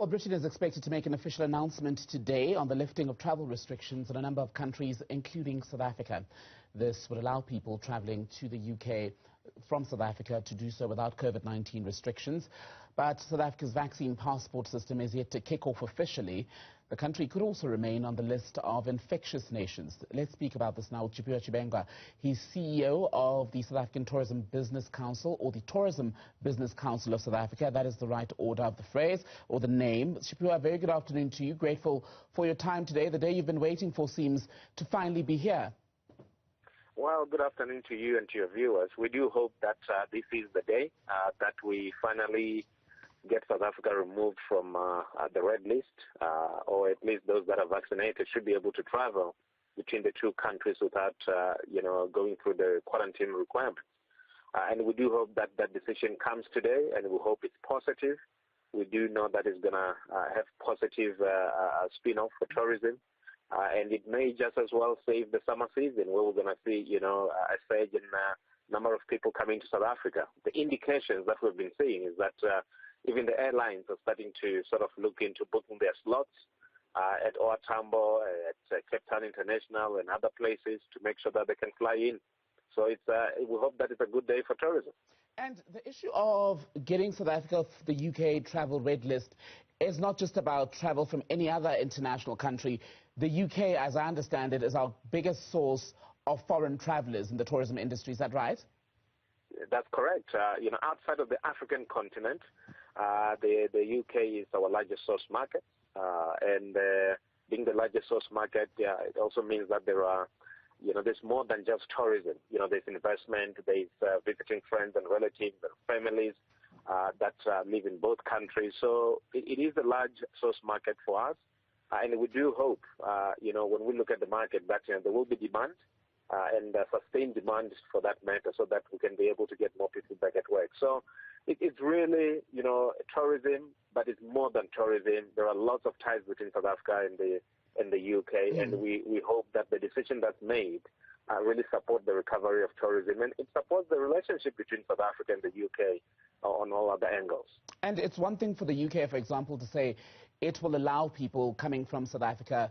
Well, Britain is expected to make an official announcement today on the lifting of travel restrictions in a number of countries, including South Africa. This would allow people travelling to the UK from South Africa to do so without COVID-19 restrictions. But South Africa's vaccine passport system is yet to kick off officially. The country could also remain on the list of infectious nations. Let's speak about this now with Tshivhengwa. He's CEO of the South African Tourism Business Council, or the Tourism Business Council of South Africa. That is the right order of the phrase, or the name. Tshivhengwa, very good afternoon to you. Grateful for your time today. The day you've been waiting for seems to finally be here. Well, good afternoon to you and to your viewers. We do hope that this is the day that we finally get South Africa removed from the red list, or at least those that are vaccinated should be able to travel between the two countries without, going through the quarantine requirements. And we do hope that that decision comes today, and we hope it's positive. We do know that it's going to have positive spin-off for tourism. And it may just as well save the summer season, where we're going to see, a surge in number of people coming to South Africa. The indications that we've been seeing is that even the airlines are starting to sort of look into booking their slots at OR Tambo, at Cape Town International and other places to make sure that they can fly in. So we hope that it's a good day for tourism. And the issue of getting South Africa off the UK travel red list is not just about travel from any other international country. The UK, as I understand it, is our biggest source of foreign travellers in the tourism industry. Is that right? That's correct. Outside of the African continent, the UK is our largest source market. And being the largest source market, it also means that there's more than just tourism. There's investment, there's visiting friends and relatives and families that live in both countries. So it is a large source market for us. And we do hope, when we look at the market, that there will be demand and sustained demand for that matter, so that we can be able to get more people back at work. So it's really, tourism, but it's more than tourism. There are lots of ties between South Africa and the UK, and we hope that the decision that's made really supports the recovery of tourism, and it supports the relationship between South Africa and the UK on all other angles. And it's one thing for the UK, for example, to say it will allow people coming from South Africa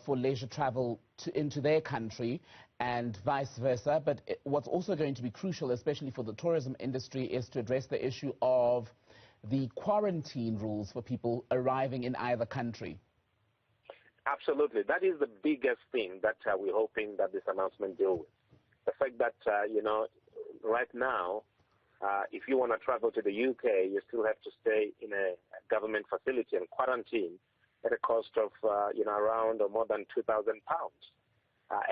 for leisure travel into their country and vice versa. But what's also going to be crucial, especially for the tourism industry, is to address the issue of the quarantine rules for people arriving in either country. Absolutely. That is the biggest thing that we're hoping that this announcement deals with. The fact that, right now, if you want to travel to the UK, you still have to stay in a government facility and quarantine at a cost of, around or more than £2,000.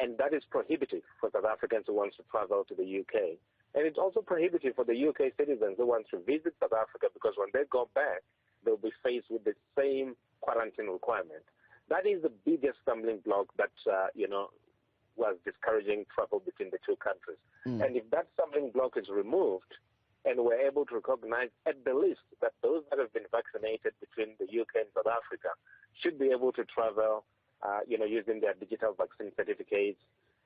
And that is prohibitive for South Africans who want to travel to the UK. And it's also prohibitive for the UK citizens who want to visit South Africa, because when they go back, they'll be faced with the same quarantine requirement. That is the biggest stumbling block that, was discouraging travel between the two countries. And if that stumbling block is removed, and we're able to recognize at the least that those that have been vaccinated between the UK and South Africa should be able to travel, using their digital vaccine certificates,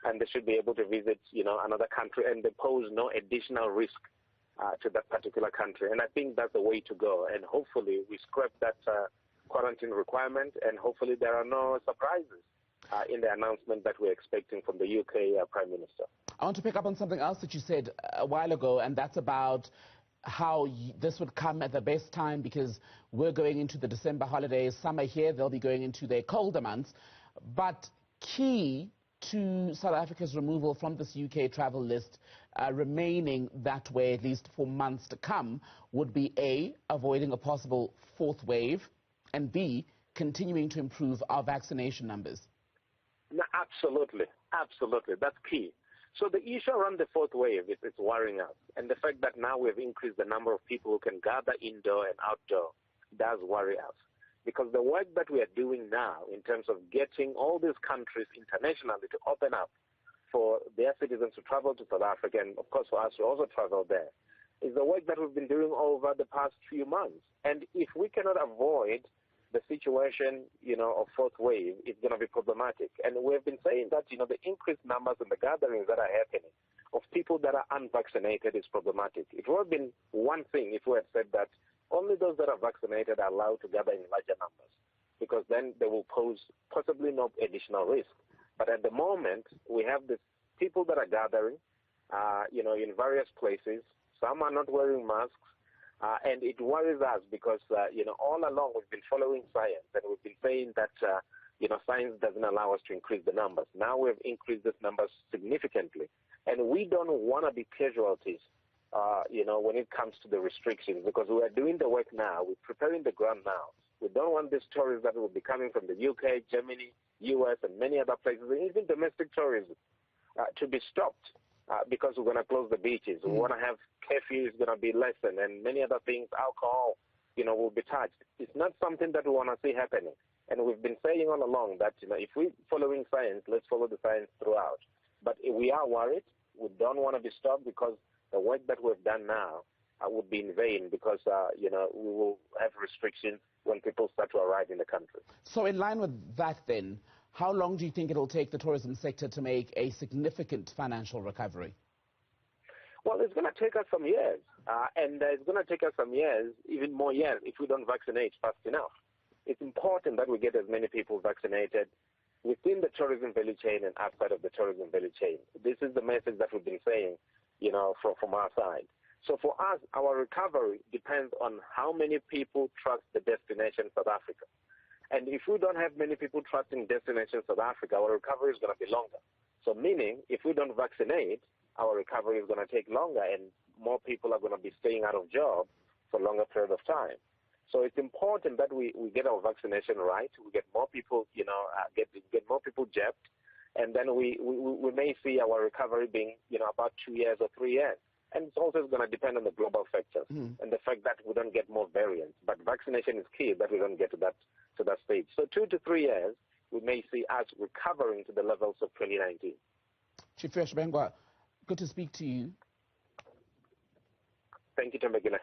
and they should be able to visit, another country, and they pose no additional risk to that particular country. And I think that's the way to go. And hopefully we scrap that quarantine requirement, and hopefully there are no surprises in the announcement that we're expecting from the UK Prime Minister. I want to pick up on something else that you said a while ago, and that's about how this would come at the best time, because we're going into the December holidays, summer here, they'll be going into their colder months. But key to South Africa's removal from this UK travel list, remaining that way at least for months to come, would be A, avoiding a possible fourth wave, and B, continuing to improve our vaccination numbers. No, absolutely. That's key. So the issue around the fourth wave is worrying us. And the fact that now we've increased the number of people who can gather indoor and outdoor does worry us. Because the work that we are doing now in terms of getting all these countries internationally to open up for their citizens to travel to South Africa, and of course for us to also travel there, is the work that we've been doing over the past few months. And if we cannot avoid the situation, of fourth wave, is going to be problematic. And we've been saying that, the increased numbers and the gatherings that are happening of people that are unvaccinated is problematic. It would have been one thing if we had said that only those that are vaccinated are allowed to gather in larger numbers, because then they will pose possibly no additional risk. But at the moment, we have these people that are gathering, in various places. Some are not wearing masks, and it worries us because, all along we've been following science, and we've been saying that, science doesn't allow us to increase the numbers. Now we've increased these numbers significantly, and we don't want to be casualties, when it comes to the restrictions, because we are doing the work now. We're preparing the ground now. We don't want these tourists that will be coming from the UK, Germany, US, and many other places, and even domestic tourism, to be stopped because we're going to close the beaches. We want to have curfew is going to be lessened, and many other things, alcohol, will be touched. It's not something that we want to see happening. And we've been saying all along that, if we're following science, let's follow the science throughout. But we are worried. We don't want to be stopped because the work that we've done now would be in vain because, we will have restrictions when people start to arrive in the country. So in line with that then, how long do you think it'll take the tourism sector to make a significant financial recovery? Well, it's going to take us some years, and it's going to take us some years, even more years, if we don't vaccinate fast enough. It's important that we get as many people vaccinated within the tourism value chain and outside of the tourism value chain. This is the message that we've been saying, from our side. So for us, our recovery depends on how many people trust the destination South Africa. And if we don't have many people trusting destination South Africa, our recovery is going to be longer. So meaning, if we don't vaccinate, our recovery is going to take longer and more people are going to be staying out of job for a longer period of time. So it's important that we get our vaccination right. We get more people, get more people jabbed, and then we may see our recovery being, about 2 years or 3 years. And it's also going to depend on the global factors and the fact that we don't get more variants. But vaccination is key that we don't get to that stage. So 2 to 3 years, we may see us recovering to the levels of 2019. Chief Tshivhengwa, good to speak to you. Thank you, Tshivhengwa.